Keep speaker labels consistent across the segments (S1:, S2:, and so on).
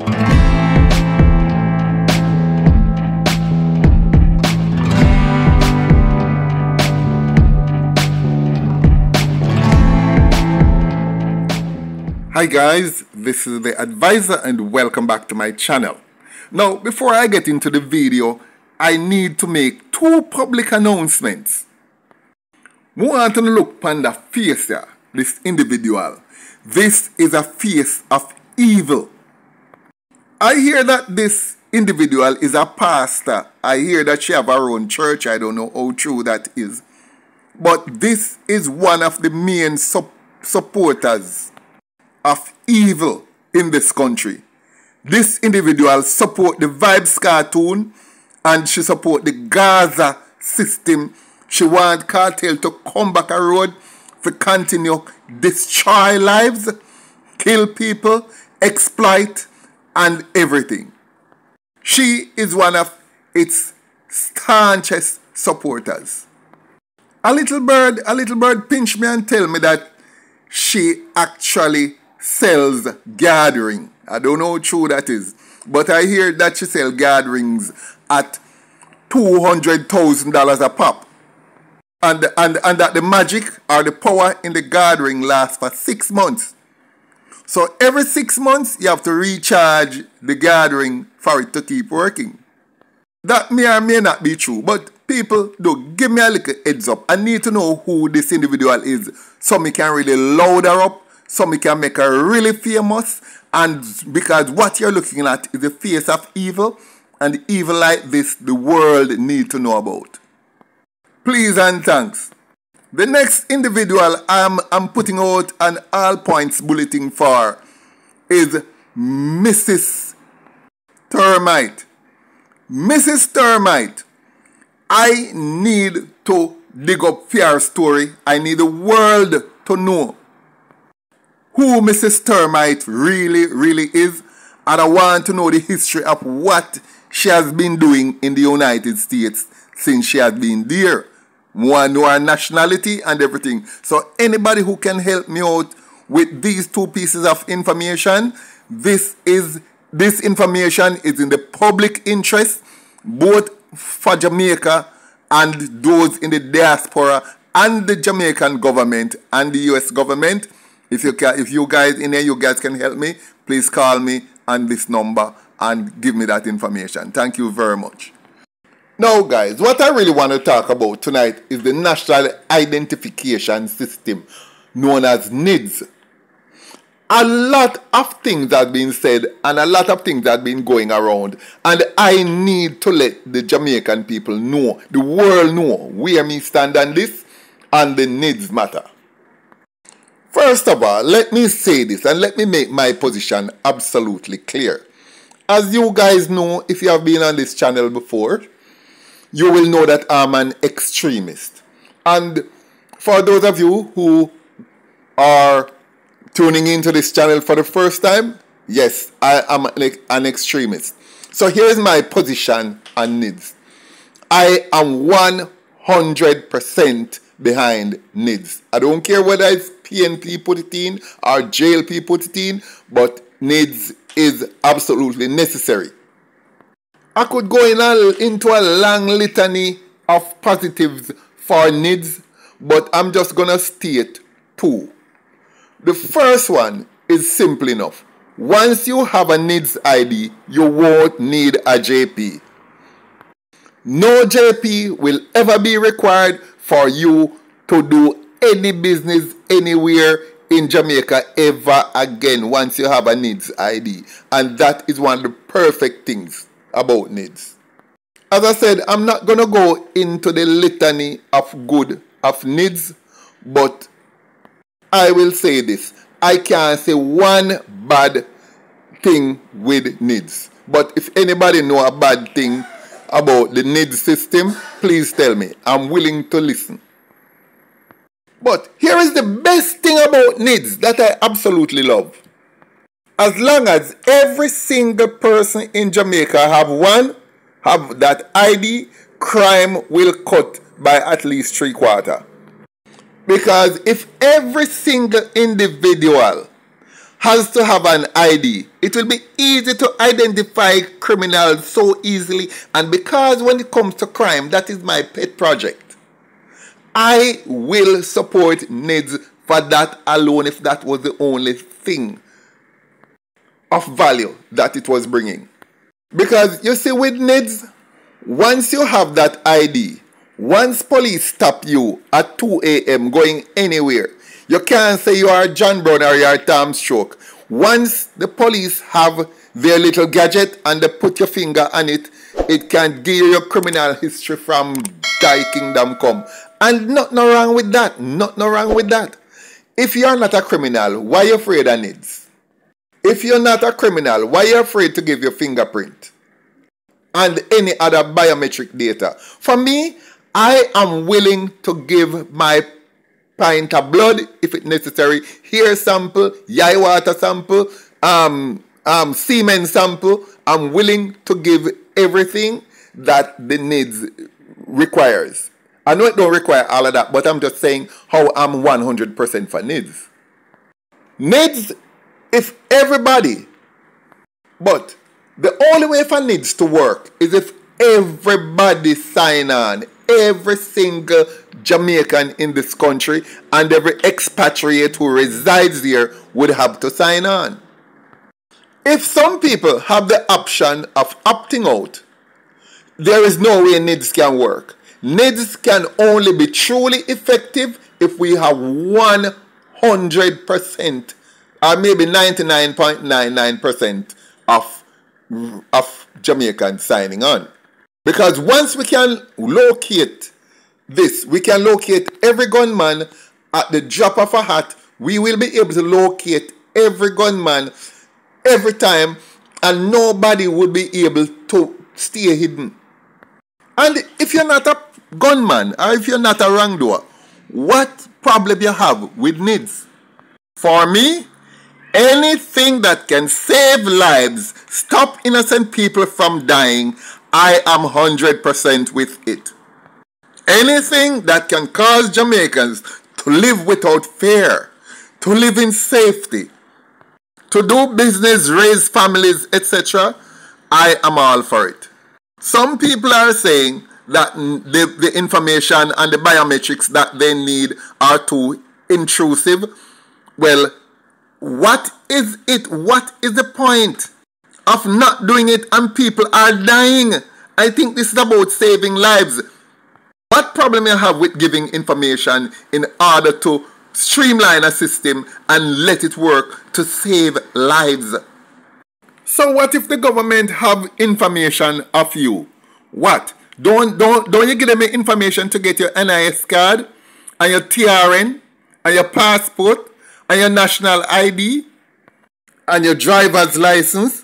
S1: Hi guys, this is the advisor and welcome back to my channel. Now, before I get into the video, I need to make two public announcements. We want to look upon the face here, this individual. This is a face of evil. I hear that this individual is a pastor. I hear that she have her own church. I don't know how true that is. But this is one of the main supporters of evil in this country. This individual support the Vibes cartoon and she support the Gaza system. She want cartel to come back a road to continue destroy lives, kill people, exploit and everything. She is one of its staunchest supporters. A little bird pinched me and tell me that she actually sells gathering. I don't know how true that is, but I hear that she sells gatherings at $200,000 a pop, and that the magic or the power in the gathering lasts for 6 months. So every 6 months you have to recharge the gathering for it to keep working. That may or may not be true, but people, do give me a little heads up. I need to know who this individual is so me can really load her up, so we can make her really famous. And because what you're looking at is the face of evil, and evil like this the world need to know about. Please and thanks. The next individual I'm putting out an all points bulletin for is Mrs. Termite. Mrs. Termite, I need to dig up your story. I need the world to know who Mrs. Termite really is, and I want to know the history of what she has been doing in the United States since she has been there. I want to know her nationality and everything. So anybody who can help me out with these two pieces of information, this information is in the public interest, both for Jamaica and those in the diaspora and the Jamaican government and the US government. If you guys in there, you guys can help me, please call me on this number and give me that information. Thank you very much. Now guys, what I really want to talk about tonight is the National Identification System known as NIDS. A lot of things have been said and a lot of things have been going around, and I need to let the Jamaican people know, the world know where me stand on this and the NIDS matter. First of all, let me say this and let me make my position absolutely clear. As you guys know, if you have been on this channel before, you will know that I'm an extremist. And for those of you who are tuning into this channel for the first time, yes, I am an extremist. So here's my position on NIDS. I am 100% behind NIDS. I don't care whether it's PNP put it in or JLP put it in, but NIDS is absolutely necessary. I could go into a long litany of positives for NIDS, but I'm just gonna state two. The first one is simple enough. Once you have a NIDS ID, you won't need a JP. No JP will ever be required for you to do any business anywhere in Jamaica ever again once you have a NIDS ID. And that is one of the perfect things about NIDS. As I said, I'm not going to go into the litany of good of NIDS, but I will say this. I can't say one bad thing with NIDS. But if anybody know a bad thing about the NIDS system, please tell me. I'm willing to listen. But here is the best thing about NIDS that I absolutely love. As long as every single person in Jamaica have that ID, crime will cut by at least 3/4. Because if every single individual has to have an ID. It will be easy to identify criminals so easily, and because when it comes to crime, that is my pet project. I will support NIDS for that alone if that was the only thing of value that it was bringing. Because you see, with NIDS, once you have that ID, once police stop you at 2 a.m. going anywhere, you can't say you are John Brown or you are Tom Stroke. Once the police have their little gadget and they put your finger on it, it can give you your criminal history from Thy Kingdom Come. And nothing wrong with that. Nothing wrong with that. If you are not a criminal, why are you afraid of NIDS? If you're not a criminal, why are you afraid to give your fingerprint and any other biometric data? For me, I am willing to give my pint of blood if it's necessary, hair sample, yai water sample, semen sample. I'm willing to give everything that the NIDS requires. I know it don't require all of that, but I'm just saying how I'm 100% for NIDS. NIDS, if everybody, but the only way for NIDS to work is if everybody sign on. Every single Jamaican in this country and every expatriate who resides here would have to sign on. If some people have the option of opting out, there is no way NIDS can work. NIDS can only be truly effective if we have 100% or maybe 99.99% of Jamaicans signing on. Because once we can locate this, we can locate every gunman at the drop of a hat. We will be able to locate every gunman every time, and nobody would be able to stay hidden. And if you're not a gunman or if you're not a wrongdoer, what problem you have with NIDS? For me, anything that can save lives, stop innocent people from dying, I am 100% with it. Anything that can cause Jamaicans to live without fear, to live in safety, to do business, raise families, etc., I am all for it. Some people are saying that the information and the biometrics that they need are too intrusive. Well, what is it? What is the point of not doing it and people are dying? I think this is about saving lives. What problem you have with giving information in order to streamline a system and let it work to save lives? So what if the government have information of you? What? Don't you give them information to get your NIS card and your TRN and your passport and your national ID and your driver's license?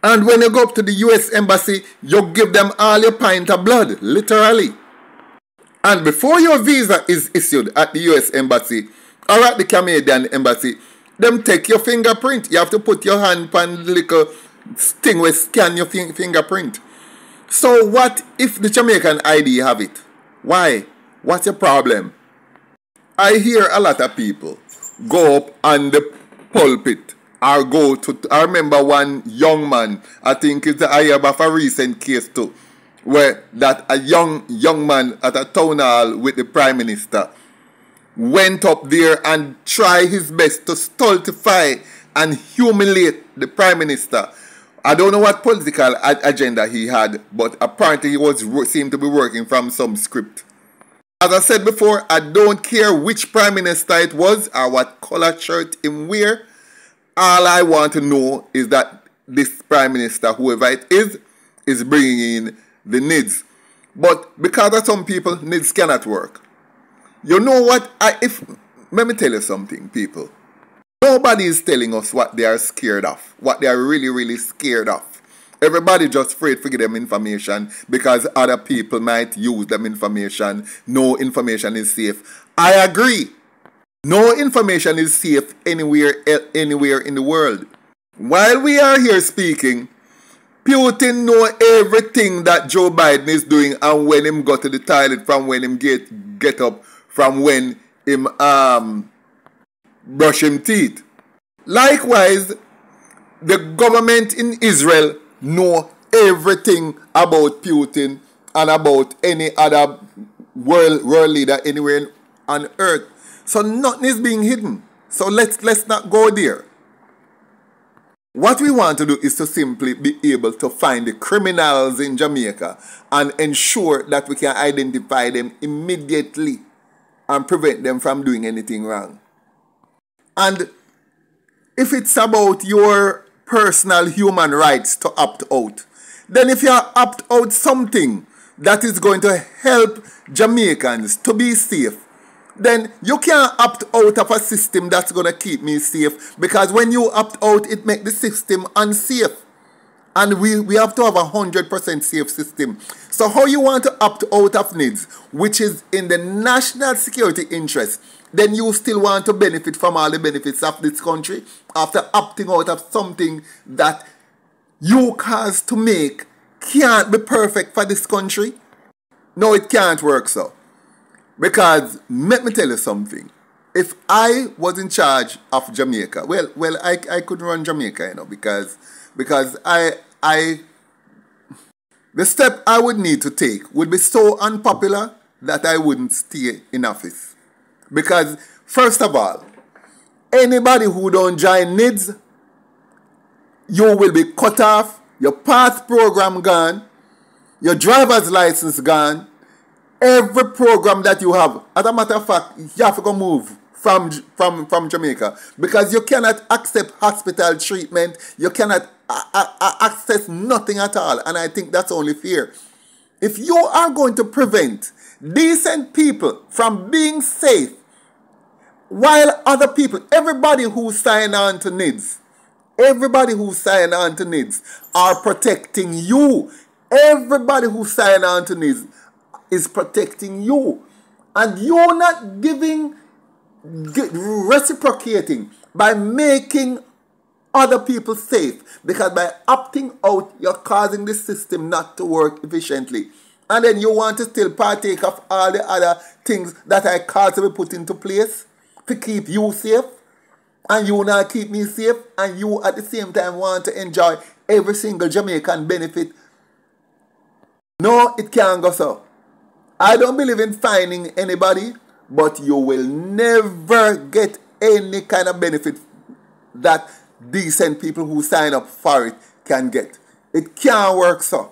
S1: And when you go up to the US Embassy, you give them all your pint of blood, literally. And before your visa is issued at the US Embassy or at the Canadian Embassy, them take your fingerprint. You have to put your hand on the little thing where scan your fingerprint. So what if the Jamaican ID have it? Why? What's your problem? I hear a lot of people go up on the pulpit or go to, I remember one young man, I think I have a recent case too, where that a young man at a town hall with the Prime Minister went up there and tried his best to stultify and humiliate the Prime Minister. I don't know what political agenda he had, but apparently he seemed to be working from some script. As I said before, I don't care which Prime Minister it was or what color shirt him wear. All I want to know is that this Prime Minister, whoever it is bringing in the NIDS. But because of some people, NIDS cannot work. You know what? Let me tell you something, people. Nobody is telling us what they are scared of, what they are really, really scared of. Everybody just afraid to give them information because other people might use them information. No information is safe. I agree. No information is safe anywhere in the world. While we are here speaking, Putin know everything that Joe Biden is doing and when him go to the toilet, from when him get up, from when him brush him teeth. Likewise, the government in Israel know everything about Putin and about any other world leader anywhere on earth. So nothing is being hidden. So let's not go there. What we want to do is to simply be able to find the criminals in Jamaica and ensure that we can identify them immediately and prevent them from doing anything wrong. And if it's about your personal human rights to opt out, then if you opt out something that is going to help Jamaicans to be safe, then you can't opt out of a system that's going to keep me safe, because when you opt out, it makes the system unsafe. And we have to have a 100% safe system. So how you want to opt out of NIDS, which is in the national security interest, then you still want to benefit from all the benefits of this country after opting out of something that you caused to make can't be perfect for this country? No, it can't work so. Because, let me tell you something. If I was in charge of Jamaica, well, I couldn't run Jamaica, you know, because the step I would need to take would be so unpopular that I wouldn't stay in office. Because, first of all, anybody who don't join NIDS, you will be cut off, your path program gone, your driver's license gone, every program that you have. As a matter of fact, you have to go move from Jamaica, because you cannot accept hospital treatment, you cannot access nothing at all, and I think that's only fair. If you are going to prevent decent people from being safe, while other people, everybody who signed on to NIDS, are protecting you. Everybody who signed on to NIDS is protecting you. And you're not reciprocating by making other people safe. Because by opting out, you're causing the system not to work efficiently. And then you want to still partake of all the other things that I caused to be put into place to keep you safe. And you not keep me safe. And you at the same time want to enjoy every single Jamaican benefit. No, it can't go so. I don't believe in fining anybody, but you will never get any kind of benefit that decent people who sign up for it can get. It can't work so.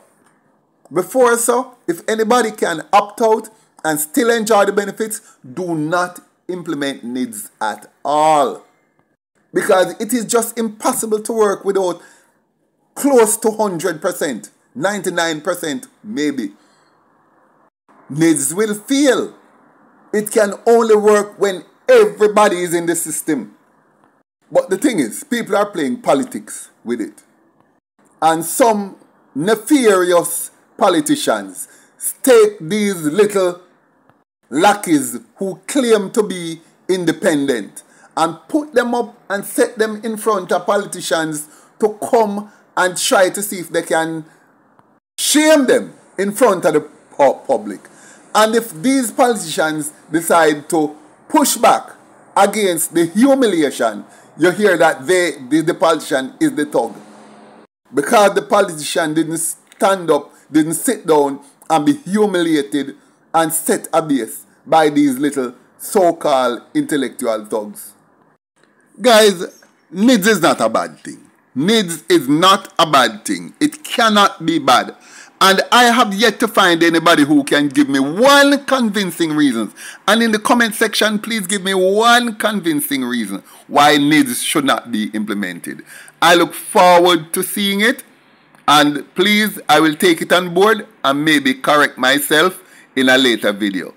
S1: Before so, if anybody can opt out and still enjoy the benefits, do not implement NIDS at all. Because it is just impossible to work without close to 100%, 99% maybe. NIDS will fail. It can only work when everybody is in the system. But the thing is, people are playing politics with it. And some nefarious politicians take these little lackeys who claim to be independent and put them up and set them in front of politicians to come and try to see if they can shame them in front of the public. And if these politicians decide to push back against the humiliation, you hear that the politician is the thug. Because the politician didn't stand up, didn't sit down and be humiliated and set abase by these little so-called intellectual thugs. Guys, NIDS is not a bad thing. NIDS is not a bad thing. It cannot be bad. And I have yet to find anybody who can give me one convincing reason. And in the comment section, please give me one convincing reason why NIDS should not be implemented. I look forward to seeing it. And please, I will take it on board and maybe correct myself in a later video.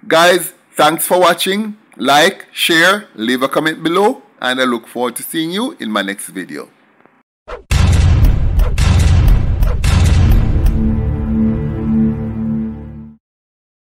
S1: Guys, thanks for watching. Like, share, leave a comment below. And I look forward to seeing you in my next video.